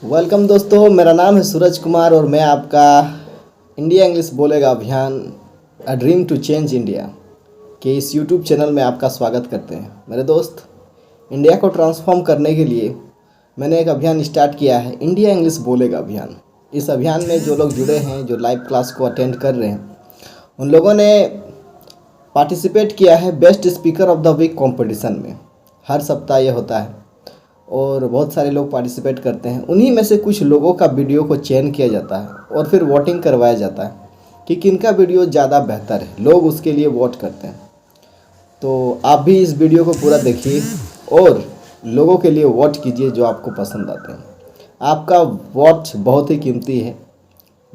Welcome दोस्तों, मेरा नाम है सूरज कुमार और मैं आपका इंडिया इंग्लिश बोलेगा अभियान a dream to change India के इस यूट्यूब चैनल में आपका स्वागत करते हैं। मेरे दोस्त, इंडिया को ट्रांसफॉर्म करने के लिए मैंने एक अभियान स्टार्ट किया है, इंडिया इंग्लिश बोलेगा अभियान। इस अभियान में जो लोग जुड़े हैं, जो लाइव क्लास को अटेंड कर रहे हैं, उन लोगों ने पार्टिसिपेट किया है best speaker of the week competition में। हर सप्ताह ये होता है और बहुत सारे लोग पार्टिसिपेट करते हैं। उन्हीं में से कुछ लोगों का वीडियो को चयन किया जाता है और फिर वोटिंग करवाया जाता है कि किनका वीडियो ज़्यादा बेहतर है। लोग उसके लिए वोट करते हैं। तो आप भी इस वीडियो को पूरा देखिए और लोगों के लिए वोट कीजिए जो आपको पसंद आते हैं। आपका वोट बहुत ही कीमती है।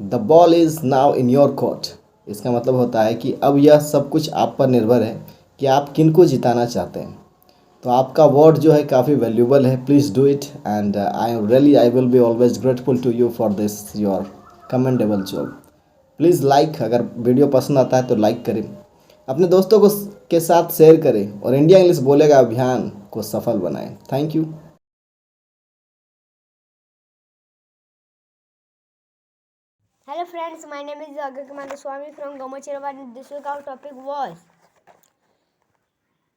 The ball is now in your court. इसका मतलब होता है कि अब यह सब कुछ आप पर निर्भर है कि आप किन को जिताना चाहते हैं। तो आपका वोट जो है काफ़ी वैल्यूबल है। Please do it and I will be always grateful to you for this your commendable job. Please like, अगर वीडियो पसंद आता है तो लाइक करें, अपने दोस्तों को के साथ शेयर करें और इंडिया इंग्लिश बोलेगा अभियान को सफल बनाएं। Thank you. Hello friends, my name is Agar from Gamachiravan. This week our topic was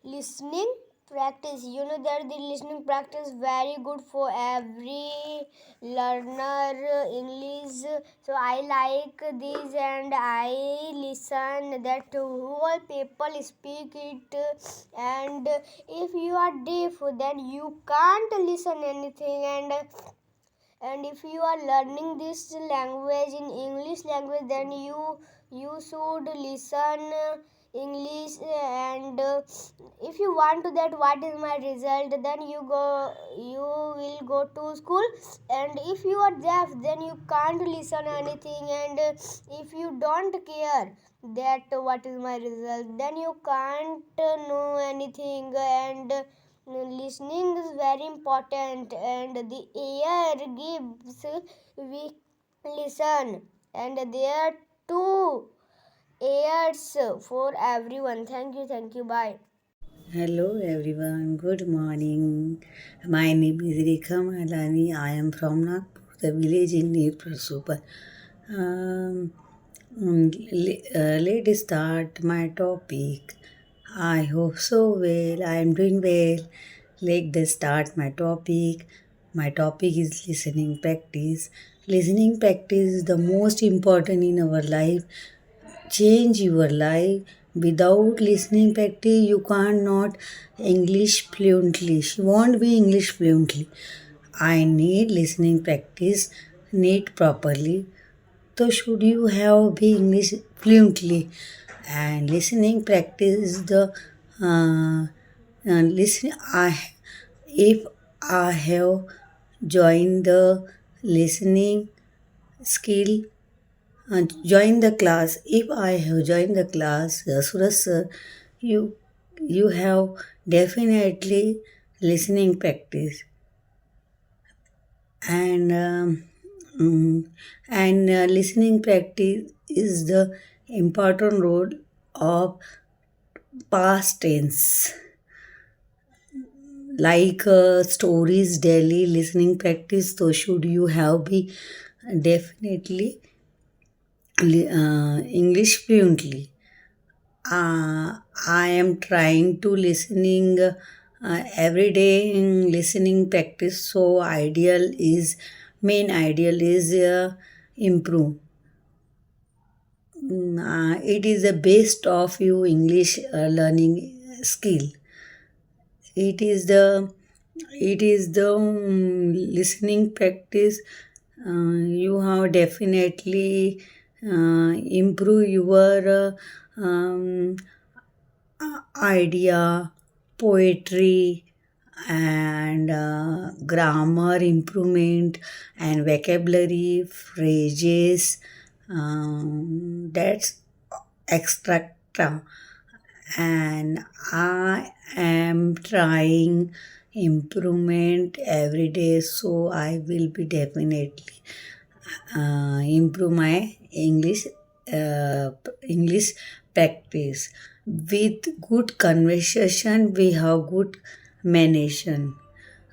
listening practice. You know that the listening practice very good for every learner English. So I like this and I listen that whole people speak it. And if you are deaf, then you can't listen anything. And if you are learning this language in English language, then you should listen English. And if you want to that what is my result, then you will go to school. And if you are deaf, then you can't listen anything. And if you don't care that what is my result, then you can't know anything. And listening is very important, and the air gives we listen, and there are two airs for everyone. Thank you, bye. Hello everyone, good morning. My name is Rekha Malani. I am from Nagpur, the village in Nirpur Super. Let's start my topic. I hope so well. I am doing well. Let's start my topic. My topic is listening practice. Listening practice is the most important in our life. Change your life. Without listening practice, you can't not English fluently. You won't be English fluently. I need listening practice, need properly. So should you have be English fluently? And listening practice is the listen. If I have joined the listening skill, join the class. If I have joined the class, Suraj sir, you have definitely listening practice. And listening practice is the important role of past tense, like stories daily listening practice. So should you have be definitely English fluently. I am trying to listening every day in listening practice. So main ideal is improve. It is the best of you English learning skill. It is the listening practice. You have definitely improve your idea, poetry, and grammar improvement, and vocabulary, phrases. That's extra. And I am trying improvement every day, so I will be definitely improve my English practice. With good conversation, we have good manation.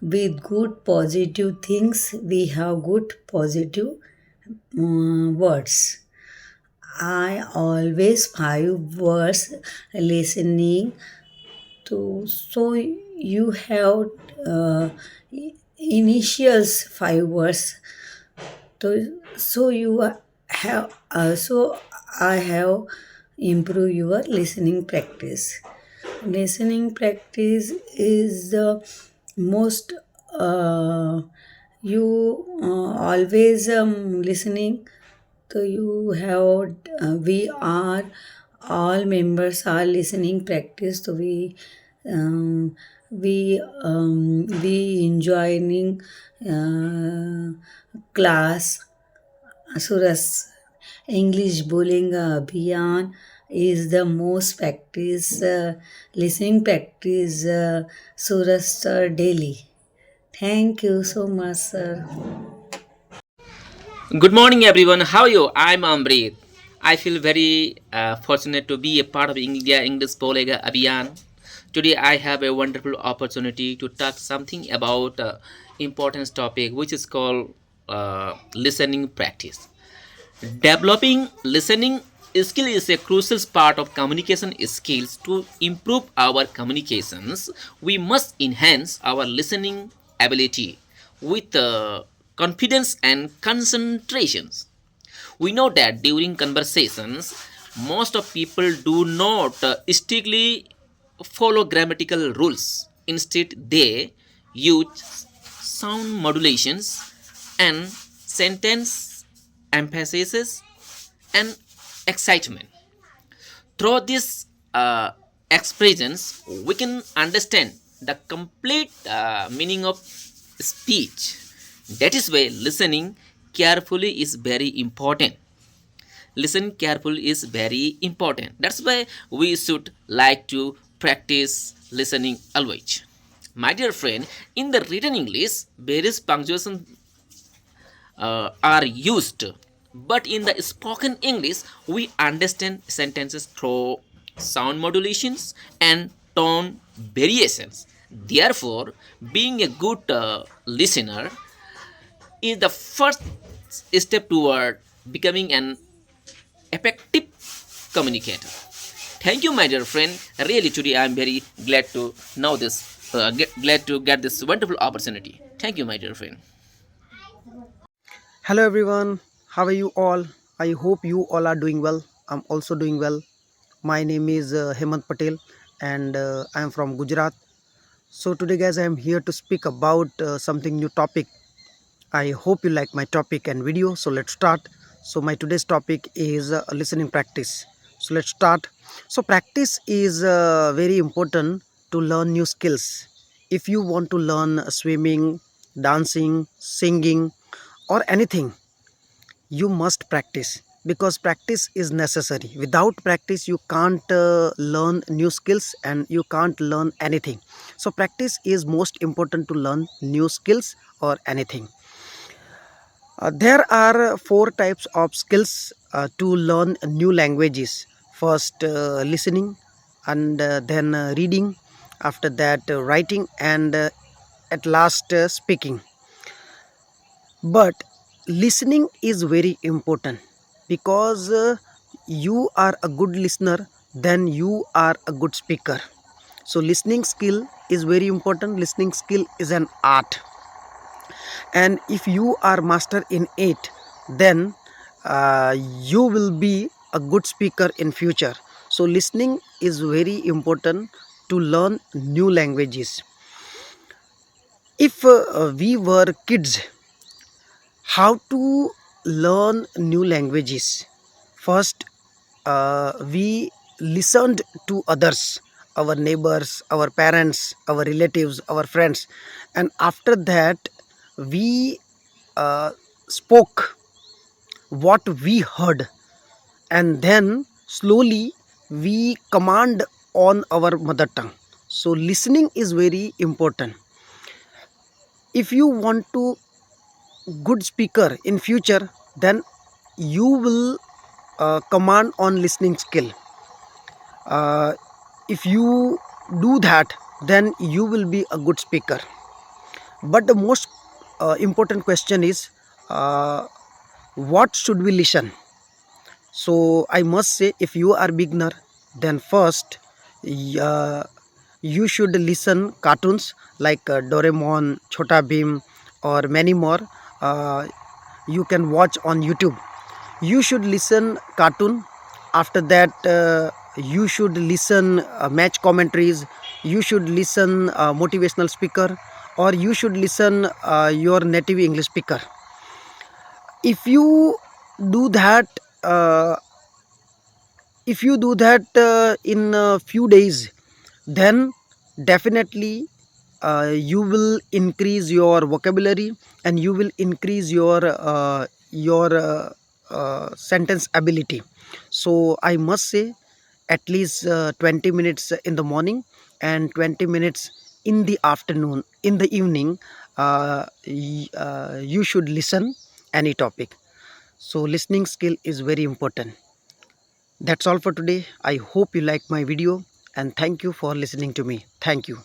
with good positive things we have good positive words. I always 5 words listening to, so you have uh, initials 5 words. So you have so I have improved your listening practice. Listening practice is the most you always listening. So you have we are all members are listening practice. So um, we enjoying class. Suraj English bolega Abhiyan is the most practice listening practice Suraj sir daily. Thank you so much, sir. Good morning, everyone. How are you? I'm Amrit. I feel very fortunate to be a part of India English Bolega Abhiyan. Today, I have a wonderful opportunity to talk something about important topic, which is called listening practice. Developing listening skill is a crucial part of communication skills. To improve our communications, we must enhance our listening ability with confidence and concentrations. We know that during conversations, most of people do not strictly follow grammatical rules. Instead, they use sound modulations and sentence emphasis and excitement. Through these expressions, we can understand the complete meaning of speech. That is why listening carefully is very important. Listen carefully is very important. That's why we should like to practice listening always. My dear friend, in the written English, various punctuation are used, but in the spoken English, we understand sentences through sound modulations and tone variations. Therefore, being a good listener is the first step toward becoming an effective communicator. Thank you, my dear friend. Really, today I am very glad to know this, glad to get this wonderful opportunity. Thank you, my dear friend. Hello everyone, how are you all? I hope you all are doing well. I'm also doing well. My name is Hemant Patel and I am from Gujarat. So today guys I am here to speak about something new topic. I hope you like my topic and video. So let's start. So my today's topic is listening practice. So let's start. So practice is very important to learn new skills. If you want to learn swimming, dancing, singing or anything, you must practice because practice is necessary. Without practice you can't learn new skills and you can't learn anything. So practice is most important to learn new skills or anything. There are four types of skills to learn new languages. First listening, and then reading, after that writing, and at last speaking. But listening is very important because you are a good listener, then you are a good speaker. So listening skill is very important. Listening skill is an art, and if you are master in it, then you will be a good speaker in future. So listening is very important to learn new languages. If we were kids, how to learn new languages? First, we listened to others, our neighbors, our parents, our relatives, our friends, and after that we spoke what we heard, and then slowly we command on our mother tongue. So listening is very important. If you want to good speaker in future, then you will command on listening skill. If you do that, then you will be a good speaker. But the most important question is, uh, what should we listen? So I must say, if you are beginner, then first uh, you should listen cartoons like Doraemon, Chota Bheem, or many more. uh, you can watch on YouTube. You should listen cartoon. After that, you should listen match commentaries. You should listen motivational speaker, or you should listen your native English speaker. If you do that, uh, in a few days, then definitely you will increase your vocabulary, and you will increase your sentence ability. So I must say, at least 20 minutes in the morning and 20 minutes in the afternoon, in the evening, you should listen any topic. So listening skill is very important. That's all for today. I hope you like my video, and thank you for listening to me. Thank you.